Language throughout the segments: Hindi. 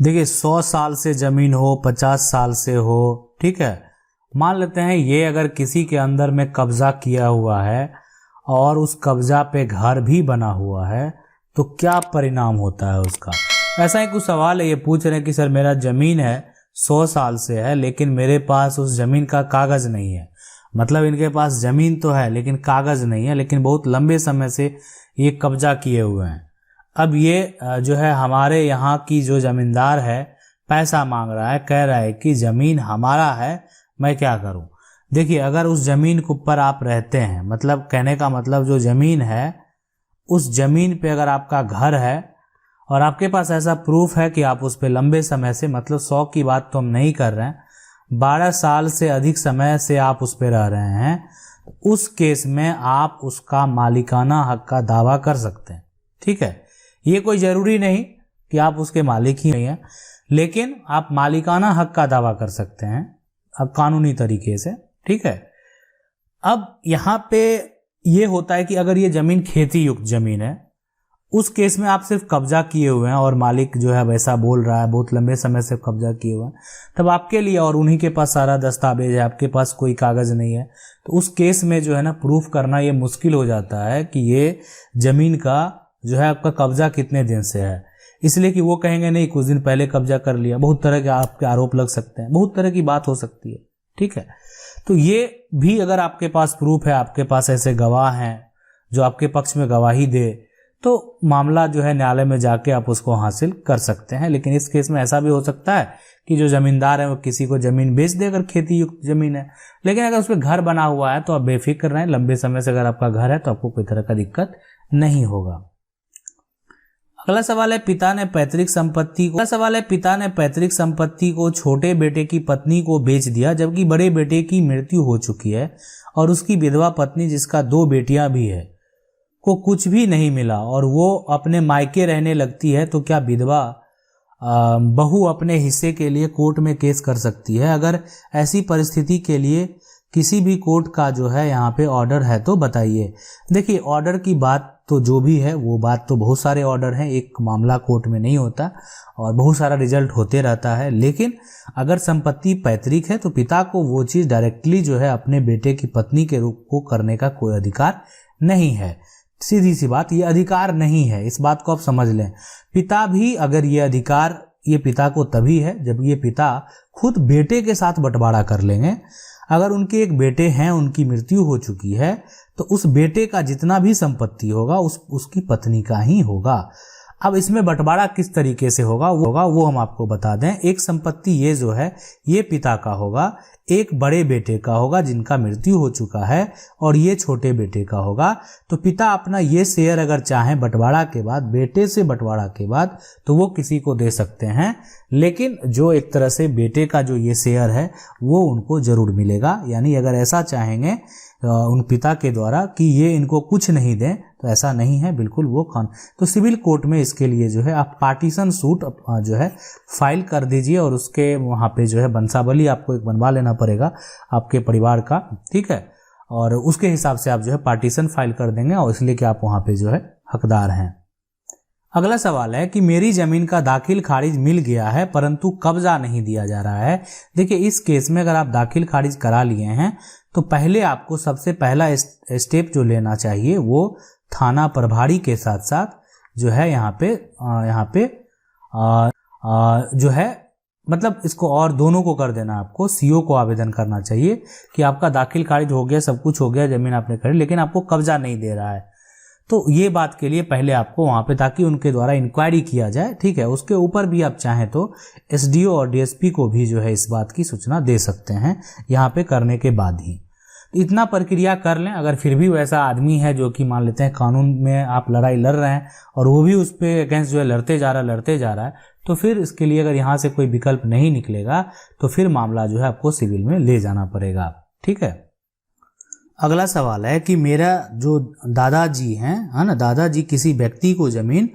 देखिए 100 साल से जमीन हो, 50 साल से हो, ठीक है, मान लेते हैं ये अगर किसी के अंदर में कब्जा किया हुआ है और उस कब्जा पे घर भी बना हुआ है तो क्या परिणाम होता है उसका। ऐसा ही कुछ सवाल है, ये पूछ रहे हैं कि सर मेरा जमीन है 100 साल से है लेकिन मेरे पास उस जमीन का कागज नहीं है। मतलब इनके पास जमीन तो है लेकिन कागज नहीं है, लेकिन बहुत लंबे समय से ये कब्जा किए हुए हैं। अब ये जो है हमारे यहाँ की जो जमींदार है पैसा मांग रहा है, कह रहा है कि जमीन हमारा है, मैं क्या करूं। देखिए अगर उस जमीन के ऊपर आप रहते हैं, मतलब कहने का मतलब जो जमीन है उस जमीन पे अगर आपका घर है और आपके पास ऐसा प्रूफ है कि आप उस पे लंबे समय से, मतलब 100 की बात तो हम नहीं कर रहे हैं, 12 साल से अधिक समय से आप उस पे रह रहे हैं, उस केस में आप उसका मालिकाना हक का दावा कर सकते हैं। ठीक है, ये कोई जरूरी नहीं कि आप उसके मालिक ही नहीं हैं, लेकिन आप मालिकाना हक का दावा कर सकते हैं अब कानूनी तरीके से। ठीक है, अब यहाँ पे ये होता है कि अगर ये जमीन खेती युक्त जमीन है, उस केस में आप सिर्फ कब्जा किए हुए हैं और मालिक जो है वैसा बोल रहा है बहुत लंबे समय से कब्जा किए हुए हैं, तब आपके लिए, और उन्हीं के पास सारा दस्तावेज है, आपके पास कोई कागज नहीं है, तो उस केस में जो है ना प्रूफ करना ये मुश्किल हो जाता है कि ये जमीन का जो है आपका कब्जा कितने दिन से है। इसलिए कि वो कहेंगे नहीं कुछ दिन पहले कब्जा कर लिया, बहुत तरह के आपके आरोप लग सकते हैं, बहुत तरह की बात हो सकती है। ठीक है, तो ये भी अगर आपके पास प्रूफ है, आपके पास ऐसे गवाह हैं जो आपके पक्ष में गवाही दे, तो मामला जो है न्यायालय में जाके आप उसको हासिल कर सकते हैं। लेकिन इस केस में ऐसा भी हो सकता है कि जो जमींदार है वो किसी को जमीन बेच दे अगर खेती युक्त जमीन है, लेकिन अगर उस पर घर बना हुआ है तो आप बेफिक्र रहें, लंबे समय से अगर आपका घर है तो आपको कोई तरह का दिक्कत नहीं होगा। अगला सवाल है पिता ने पैतृक संपत्ति को छोटे बेटे की पत्नी को बेच दिया जबकि बड़े बेटे की मृत्यु हो चुकी है और उसकी विधवा पत्नी जिसका 2 बेटियां भी है को कुछ भी नहीं मिला और वो अपने मायके रहने लगती है, तो क्या विधवा बहू अपने हिस्से के लिए कोर्ट में केस कर सकती है? अगर ऐसी परिस्थिति के लिए किसी भी कोर्ट का जो है यहाँ पे ऑर्डर है तो बताइए। देखिए ऑर्डर की बात तो जो भी है वो बात तो बहुत सारे ऑर्डर हैं, एक मामला कोर्ट में नहीं होता और बहुत सारा रिजल्ट होते रहता है, लेकिन अगर संपत्ति पैतृक है तो पिता को वो चीज़ डायरेक्टली जो है अपने बेटे की पत्नी के रूप को करने का कोई अधिकार नहीं है। सीधी सी बात, ये अधिकार नहीं है, इस बात को आप समझ लें। पिता भी अगर ये अधिकार, ये पिता को तभी है जब ये पिता खुद बेटे के साथ बंटवारा कर लेंगे। अगर उनके एक बेटे हैं, उनकी मृत्यु हो चुकी है, तो उस बेटे का जितना भी संपत्ति होगा उसकी पत्नी का ही होगा। अब इसमें बंटवारा किस तरीके से होगा वो हम आपको बता दें। एक संपत्ति ये जो है ये पिता का होगा, एक बड़े बेटे का होगा जिनका मृत्यु हो चुका है और ये छोटे बेटे का होगा। तो पिता अपना ये शेयर अगर चाहें बंटवारा के बाद, बेटे से बंटवारा के बाद, तो वो किसी को दे सकते हैं, लेकिन जो एक तरह से बेटे का जो ये शेयर है वो उनको जरूर मिलेगा। यानी अगर ऐसा चाहेंगे उन पिता के द्वारा कि ये इनको कुछ नहीं दें तो ऐसा नहीं है, बिल्कुल वो तो सिविल कोर्ट में इसके लिए जो है आप पार्टीशन सूट जो है फाइल कर दीजिए और उसके वहाँ पे जो है वंशावली आपको एक बनवा लेना पड़ेगा आपके परिवार का। ठीक है, और उसके हिसाब से आप जो है पार्टीशन फाइल कर देंगे और इसलिए कि आप वहाँ पे जो है हकदार हैं। अगला सवाल है कि मेरी जमीन का दाखिल खारिज मिल गया है परंतु कब्जा नहीं दिया जा रहा है। देखिए इस केस में अगर आप दाखिल खारिज करा लिए हैं तो पहले आपको सबसे पहला स्टेप जो लेना चाहिए वो थाना प्रभारी के साथ साथ जो है यहाँ पे जो है मतलब इसको और दोनों को कर देना, आपको सीओ को आवेदन करना चाहिए कि आपका दाखिल खारिज हो गया, सब कुछ हो गया, जमीन आपने खरीदी लेकिन आपको कब्जा नहीं दे रहा है। तो ये बात के लिए पहले आपको वहाँ पे, ताकि उनके द्वारा इंक्वायरी किया जाए। ठीक है, उसके ऊपर भी आप चाहें तो एसडीओ और डीएसपी को भी जो है इस बात की सूचना दे सकते हैं यहाँ पे करने के बाद ही। तो इतना प्रक्रिया कर लें। अगर फिर भी वैसा आदमी है जो कि मान लेते हैं कानून में आप लड़ाई लड़ रहे हैं और वो भी उस पे अगेंस्ट जो है लड़ते जा रहा है, तो फिर इसके लिए अगर यहाँ से कोई विकल्प नहीं निकलेगा तो फिर मामला जो है आपको सिविल में ले जाना पड़ेगा। ठीक है, अगला सवाल है कि मेरा जो दादाजी हैं, है ना, दादाजी किसी व्यक्ति को जमीन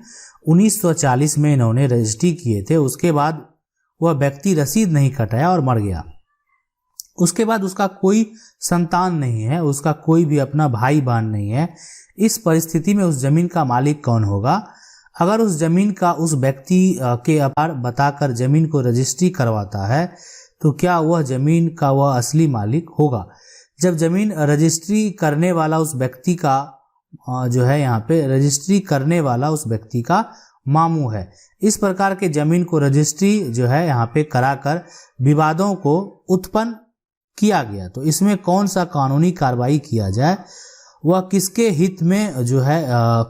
1940 में इन्होंने रजिस्ट्री किए थे, उसके बाद वह व्यक्ति रसीद नहीं कटाया और मर गया। उसके बाद उसका कोई संतान नहीं है, उसका कोई भी अपना भाई बहन नहीं है। इस परिस्थिति में उस जमीन का मालिक कौन होगा? अगर उस जमीन का उस व्यक्ति के आधार बताकर जमीन को रजिस्ट्री करवाता है तो क्या वह जमीन का वह असली मालिक होगा? जब जमीन रजिस्ट्री करने वाला उस व्यक्ति का जो है यहाँ पे रजिस्ट्री करने वाला उस व्यक्ति का मामू है। इस प्रकार के जमीन को रजिस्ट्री जो है यहाँ पे कराकर विवादों को उत्पन्न किया गया तो इसमें कौन सा कानूनी कार्रवाई किया जाए, वह किसके हित में जो है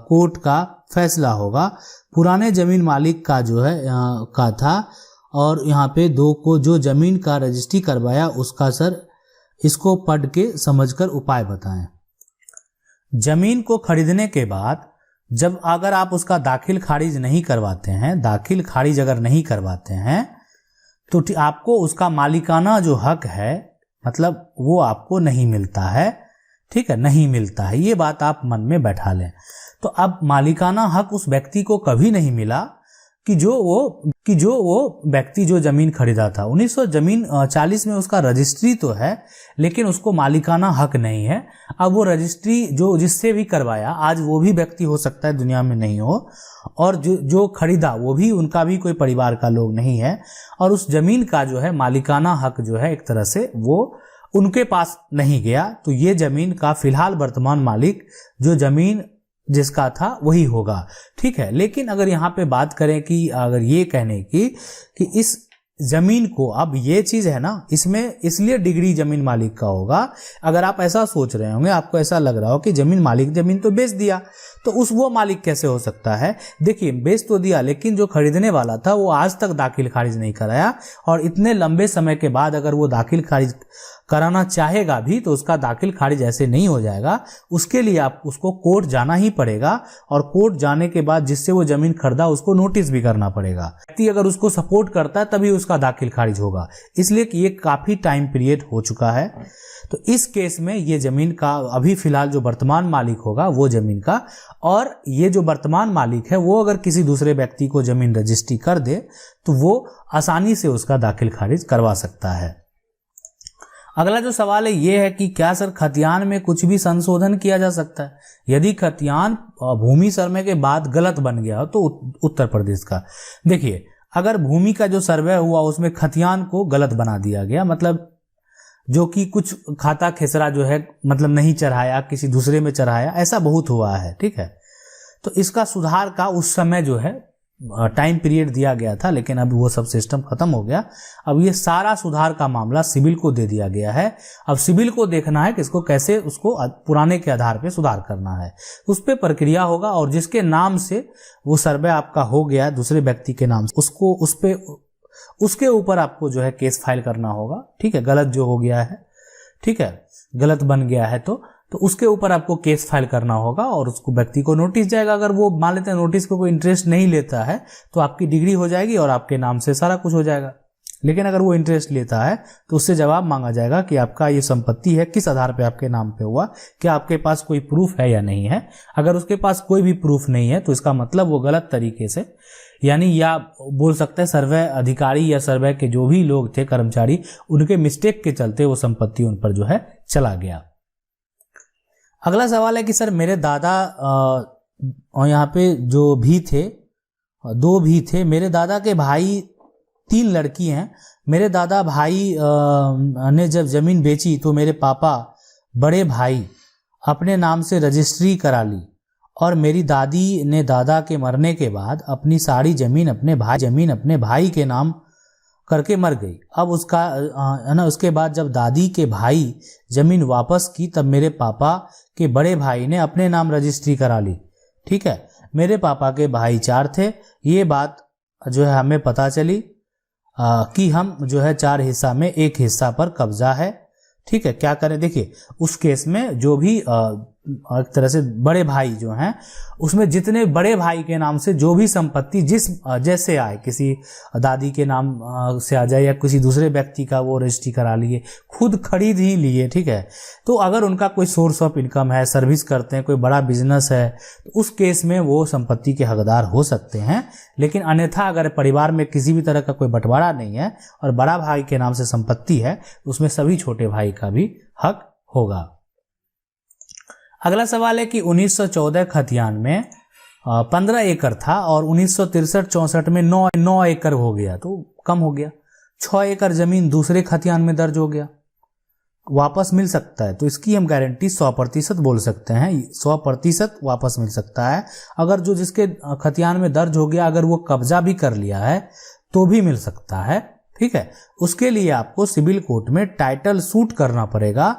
कोर्ट का फैसला होगा? पुराने जमीन मालिक का जो है का था और यहाँ पे दो को जो जमीन का रजिस्ट्री करवाया उसका सर इसको पढ़ के समझकर उपाय बताएं। जमीन को खरीदने के बाद जब अगर आप उसका दाखिल खारिज नहीं करवाते हैं, दाखिल खारिज अगर नहीं करवाते हैं तो आपको उसका मालिकाना जो हक है मतलब वो आपको नहीं मिलता है। ठीक है, नहीं मिलता है, ये बात आप मन में बैठा लें। तो अब मालिकाना हक उस व्यक्ति को कभी नहीं मिला कि जो वो व्यक्ति जो जमीन खरीदा था 1940 में उसका रजिस्ट्री तो है लेकिन उसको मालिकाना हक नहीं है। अब वो रजिस्ट्री जो जिससे भी करवाया आज वो भी व्यक्ति हो सकता है दुनिया में नहीं हो और जो खरीदा वो भी उनका भी कोई परिवार का लोग नहीं है और उस जमीन का जो है मालिकाना हक जो है एक तरह से वो उनके पास नहीं गया। तो ये जमीन का फिलहाल वर्तमान मालिक जो जमीन जिसका था वही होगा। ठीक है, लेकिन अगर यहाँ पे बात करें कि अगर ये कहने की कि इस जमीन को अब ये चीज है ना इसमें इसलिए डिग्री जमीन मालिक का होगा। अगर आप ऐसा सोच रहे होंगे, आपको ऐसा लग रहा हो कि जमीन मालिक जमीन तो बेच दिया तो वो मालिक कैसे हो सकता है? देखिए, बेच तो दिया लेकिन जो खरीदने वाला था वो आज तक दाखिल खारिज नहीं कराया और इतने लंबे समय के बाद अगर वो दाखिल खारिज कराना चाहेगा भी तो उसका दाखिल खारिज ऐसे नहीं हो जाएगा। उसके लिए आप उसको कोर्ट जाना ही पड़ेगा और कोर्ट जाने के बाद जिससे वो जमीन खरीदा उसको नोटिस भी करना पड़ेगा। व्यक्ति अगर उसको सपोर्ट करता है तभी उसका दाखिल खारिज होगा, इसलिए कि ये काफी टाइम पीरियड हो चुका है। तो इस केस में ये जमीन का अभी फिलहाल जो वर्तमान मालिक होगा वो जमीन का, और ये जो वर्तमान मालिक है वो अगर किसी दूसरे व्यक्ति को जमीन रजिस्ट्री कर दे तो वो आसानी से उसका दाखिल खारिज करवा सकता है। अगला जो सवाल है ये है कि क्या सर खतियान में कुछ भी संशोधन किया जा सकता है? यदि खतियान भूमि सर्वे के बाद गलत बन गया हो तो उत्तर प्रदेश का देखिए, अगर भूमि का जो सर्वे हुआ उसमें खतियान को गलत बना दिया गया, मतलब जो कि कुछ खाता खेसरा जो है मतलब नहीं चढ़ाया, किसी दूसरे में चढ़ाया, ऐसा बहुत हुआ है। ठीक है, तो इसका सुधार का उस समय जो है टाइम पीरियड दिया गया था लेकिन अब वो सब सिस्टम खत्म हो गया। अब ये सारा सुधार का मामला सिविल को दे दिया गया है। अब सिविल को देखना है कि इसको कैसे उसको पुराने के आधार पे सुधार करना है, उस पे प्रक्रिया होगा और जिसके नाम से वो सर्वे आपका हो गया दूसरे व्यक्ति के नाम से उसको उसके ऊपर आपको जो है केस फाइल करना होगा। ठीक है, गलत जो हो गया है, ठीक है, गलत बन गया है तो उसके ऊपर आपको केस फाइल करना होगा और उसको व्यक्ति को नोटिस जाएगा। अगर वो मान लेते हैं नोटिस को कोई इंटरेस्ट नहीं लेता है तो आपकी डिग्री हो जाएगी और आपके नाम से सारा कुछ हो जाएगा। लेकिन अगर वो इंटरेस्ट लेता है तो उससे जवाब मांगा जाएगा कि आपका ये संपत्ति है किस आधार पे आपके नाम पे हुआ, क्या आपके पास कोई प्रूफ है या नहीं है। अगर उसके पास कोई भी प्रूफ नहीं है तो इसका मतलब वो गलत तरीके से, यानी या बोल सकते हैं सर्वे अधिकारी या सर्वे के जो भी लोग थे कर्मचारी, उनके मिस्टेक के चलते वो संपत्ति उन पर जो है चला गया। अगला सवाल है कि सर मेरे दादा और यहाँ पे जो भी थे, दो भी थे, मेरे दादा के भाई 3 लड़की हैं। मेरे दादा भाई ने जब जमीन बेची तो मेरे पापा बड़े भाई अपने नाम से रजिस्ट्री करा ली और मेरी दादी ने दादा के मरने के बाद अपनी सारी जमीन अपने भाई के नाम करके मर गई। अब उसका है ना, उसके बाद जब दादी के भाई जमीन वापस की तब मेरे पापा के बड़े भाई ने अपने नाम रजिस्ट्री करा ली। ठीक है, मेरे पापा के भाई 4 थे। ये बात जो है हमें पता चली कि हम जो है 4 हिस्सा में 1 हिस्सा पर कब्जा है। ठीक है, क्या करें? देखिए, उस केस में जो भी एक तरह से बड़े भाई जो हैं उसमें जितने बड़े भाई के नाम से जो भी संपत्ति जैसे आए, किसी दादी के नाम से आ जाए या किसी दूसरे व्यक्ति का वो रजिस्ट्री करा लिए, खुद खरीद ही लिए। ठीक है, तो अगर उनका कोई सोर्स ऑफ इनकम है, सर्विस करते हैं, कोई बड़ा बिजनेस है, तो उस केस में वो संपत्ति के हकदार हो सकते हैं। लेकिन अन्यथा अगर परिवार में किसी भी तरह का कोई बंटवारा नहीं है और बड़ा भाई के नाम से संपत्ति है तो उसमें सभी छोटे भाई का भी हक होगा। अगला सवाल है कि 1914 खतियान में 15 एकड़ था और 1963-64 में 9 एकड़ हो गया, तो कम हो गया। 6 एकड़ जमीन दूसरे खतियान में दर्ज हो गया, वापस मिल सकता है। तो इसकी हम गारंटी 100% बोल सकते हैं, 100% वापस मिल सकता है। अगर जो जिसके खतियान में दर्ज हो गया अगर वो कब्जा भी कर लिया है तो भी मिल सकता है, ठीक है। उसके लिए आपको सिविल कोर्ट में टाइटल सूट करना पड़ेगा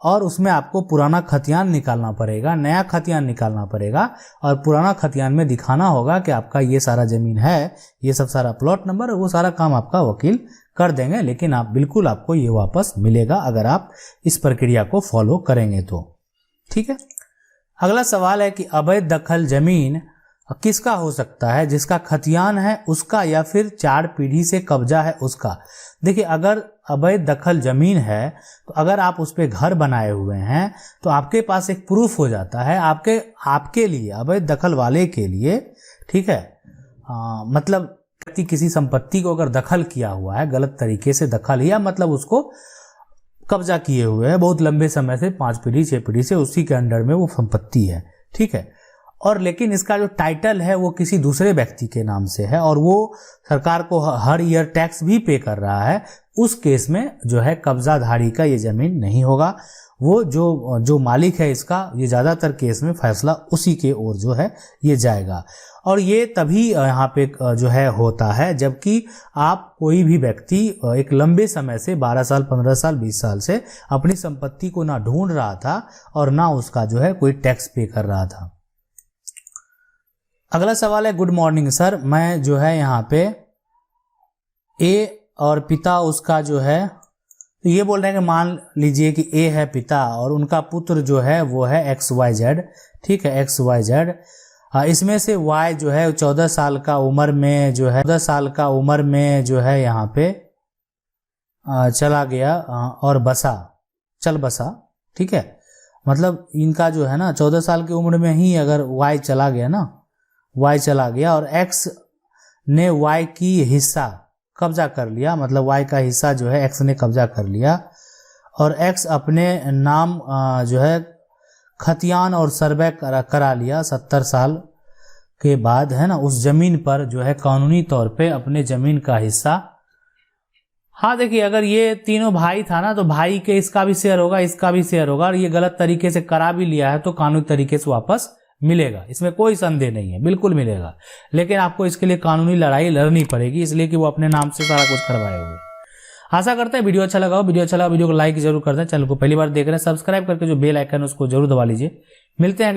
और उसमें आपको पुराना खतियान निकालना पड़ेगा, नया खतियान निकालना पड़ेगा और पुराना खतियान में दिखाना होगा कि आपका ये सारा जमीन है, ये सब सारा प्लॉट नंबर, वो सारा काम आपका वकील कर देंगे। लेकिन आप बिल्कुल आपको ये वापस मिलेगा अगर आप इस प्रक्रिया को फॉलो करेंगे तो, ठीक है। अगला सवाल है कि अवैध दखल जमीन किसका हो सकता है? जिसका खतियान है उसका या फिर 4 पीढ़ी से कब्जा है उसका। देखिए, अगर अवैध दखल जमीन है तो अगर आप उस पर घर बनाए हुए हैं तो आपके पास एक प्रूफ हो जाता है आपके लिए, अवैध दखल वाले के लिए, ठीक है। मतलब व्यक्ति किसी संपत्ति को अगर दखल किया हुआ है, गलत तरीके से दखल या मतलब उसको कब्जा किए हुए है बहुत लंबे समय से, 5 पीढ़ी 6 पीढ़ी से उसी के अंडर में वो संपत्ति है, ठीक है। और लेकिन इसका जो टाइटल है वो किसी दूसरे व्यक्ति के नाम से है और वो सरकार को हर ईयर टैक्स भी पे कर रहा है, उस केस में जो है कब्जाधारी का ये जमीन नहीं होगा। वो जो मालिक है इसका, ये ज़्यादातर केस में फैसला उसी के ओर जो है ये जाएगा। और ये तभी यहाँ पे जो है होता है जबकि आप कोई भी व्यक्ति एक लंबे समय से 12 साल 15 साल 20 साल से अपनी संपत्ति को ना ढूंढ रहा था और ना उसका जो है कोई टैक्स पे कर रहा था। अगला सवाल है, गुड मॉर्निंग सर, मैं जो है यहाँ पे ए और पिता उसका जो है, तो ये बोल रहे हैं कि मान लीजिए कि ए है पिता और उनका पुत्र जो है वो है XYZ, ठीक है, XYZ। इसमें से Y जो है 14 साल का उम्र में जो है 14 साल का उम्र में जो है यहाँ पे चला गया और चल बसा, ठीक है। मतलब इनका जो है ना 14 साल की उम्र में ही अगर Y चला गया ना, Y चला गया और X ने Y की हिस्सा कब्जा कर लिया, मतलब Y का हिस्सा जो है X ने कब्जा कर लिया और X अपने नाम जो है खतियान और सर्वे करा लिया 70 साल के बाद, है ना, उस जमीन पर जो है कानूनी तौर पे अपने जमीन का हिस्सा। हाँ देखिए, अगर ये तीनों भाई था ना तो भाई के इसका भी शेयर होगा, इसका भी शेयर होगा और ये गलत तरीके से करा भी लिया है तो कानूनी तरीके से वापस मिलेगा, इसमें कोई संदेह नहीं है, बिल्कुल मिलेगा। लेकिन आपको इसके लिए कानूनी लड़ाई लड़नी पड़ेगी, इसलिए कि वो अपने नाम से सारा कुछ करवाए हुए। आशा करते हैं वीडियो अच्छा लगा हो। वीडियो को लाइक जरूर कर दें। चैनल को पहली बार देख रहे हैं सब्सक्राइब करके जो बेल आइकन है उसको जरूर दबा लीजिए। मिलते हैं